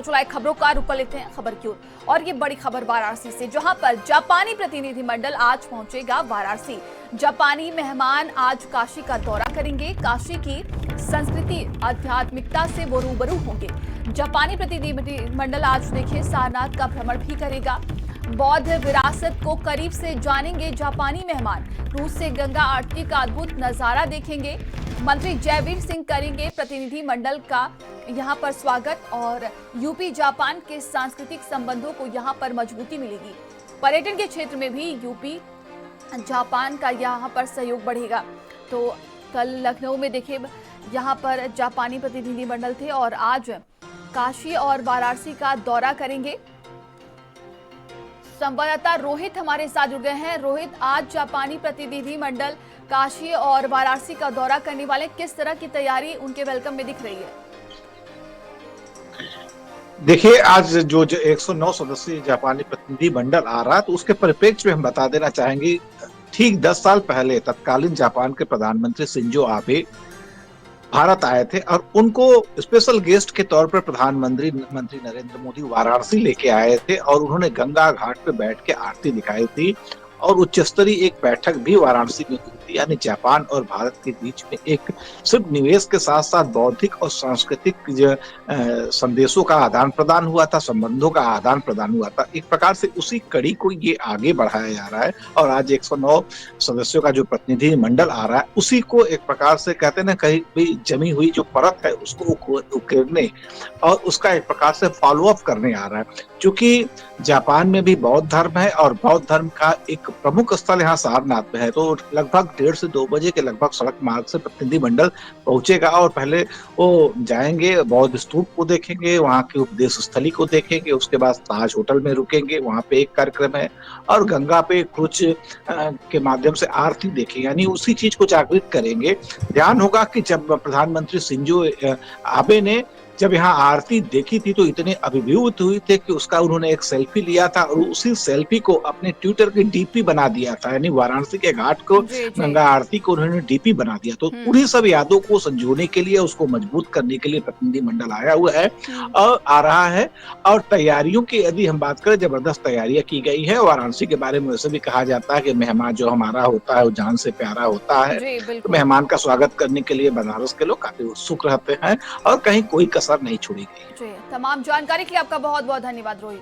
चुनावी खबरों का रुख कर लेते हैं खबर की ओर। और ये बड़ी खबर वाराणसी से, जहां पर जापानी प्रतिनिधिमंडल आज पहुंचेगा वाराणसी। जापानी मेहमान आज काशी का दौरा करेंगे। काशी की संस्कृति आध्यात्मिकता से वो रूबरू होंगे। जापानी प्रतिनिधिमंडल आज देखिए सारनाथ का भ्रमण भी करेगा। बौद्ध विरासत को करीब से जानेंगे जापानी मेहमान। रूस से गंगा आरती का अद्भुत नजारा देखेंगे। मंत्री जयवीर सिंह करेंगे प्रतिनिधि मंडल का यहां पर स्वागत और यूपी जापान के सांस्कृतिक संबंधों को यहां पर मजबूती मिलेगी। पर्यटन के क्षेत्र में भी यूपी जापान का यहां पर सहयोग बढ़ेगा। तो कल लखनऊ में देखिए यहां पर जापानी प्रतिनिधि मंडल थे और आज काशी और वाराणसी का दौरा करेंगे। संवाददाता रोहित हमारे साथ जुड़ गए हैं। रोहित, आज जापानी प्रतिनिधि मंडल काशी और वाराणसी का दौरा करने वाले, किस तरह की तैयारी उनके वेलकम में दिख रही है? देखिए, आज जो 109 सदस्यीय जापानी प्रतिनिधि मंडल आ रहा है, तो उसके परिप्रेक्ष्य में हम बता देना चाहेंगे, ठीक 10 साल पहले तत्कालीन जापान के प्रधानमंत्री शिंजो आबे भारत आए थे और उनको स्पेशल गेस्ट के तौर पर प्रधानमंत्री नरेंद्र मोदी वाराणसी लेके आए थे और उन्होंने गंगा घाट पे बैठ के आरती दिखाई थी और उच्च स्तरीय एक बैठक भी वाराणसी में हुई थी। यानी जापान और भारत के बीच में एक सिर्फ निवेश के साथ साथ बौद्धिक और सांस्कृतिक संदेशों का आदान प्रदान हुआ था, संबंधों का आदान प्रदान हुआ था। एक प्रकार से उसी कड़ी को ये आगे बढ़ाया जा रहा है और आज 109 सदस्यों का जो प्रतिनिधि मंडल आ रहा है, उसी को एक प्रकार से कहते हैं ना, कहीं भी जमी हुई जो परत है उसको उकेरने और उसका एक प्रकार से फॉलो अप करने आ रहा है। क्योंकि जापान में भी बौद्ध धर्म है और बौद्ध धर्म का एक प्रमुख स्थल यहाँ सारनाथ में है, तो लगभग 1:30 से 2 बजे के लगभग सड़क मार्ग से प्रतिनिधि मंडल पहुंचेगा और पहले वो जाएंगे, बौद्ध स्तूप को देखेंगे, वहाँ की उपदेश स्थली को देखेंगे, उसके बाद ताज होटल में रुकेंगे, वहाँ पे एक कार्यक्रम है और गंगा पे क्रूज के माध्यम से आरती देखेंगे। यानी उसी चीज को जागृत करेंगे। ध्यान होगा कि जब प्रधानमंत्री शिंजो आबे ने जब यहाँ आरती देखी थी तो इतने अभिभूत हुए थे कि उसका उन्होंने एक सेल्फी लिया था और उसी सेल्फी को अपने ट्विटर की डीपी बना दिया था। यानी वाराणसी के घाट को, गंगा आरती को उन्होंने डीपी बना दिया। तो उन्हीं सब यादों को संजोने के लिए, उसको मजबूत करने के लिए प्रतिनिधि मंडल आया हुआ है और आ रहा है। और तैयारियों की यदि हम बात करें, जबरदस्त तैयारियां की गई है। वाराणसी के बारे में वैसे भी कहा जाता है कि मेहमान जो हमारा होता है वो जान से प्यारा होता है। तो मेहमान का स्वागत करने के लिए बनारस के लोग काफी उत्सुक रहते हैं और कहीं कोई नहीं छोड़ी गई। तमाम जानकारी के लिए आपका बहुत बहुत धन्यवाद रोहित।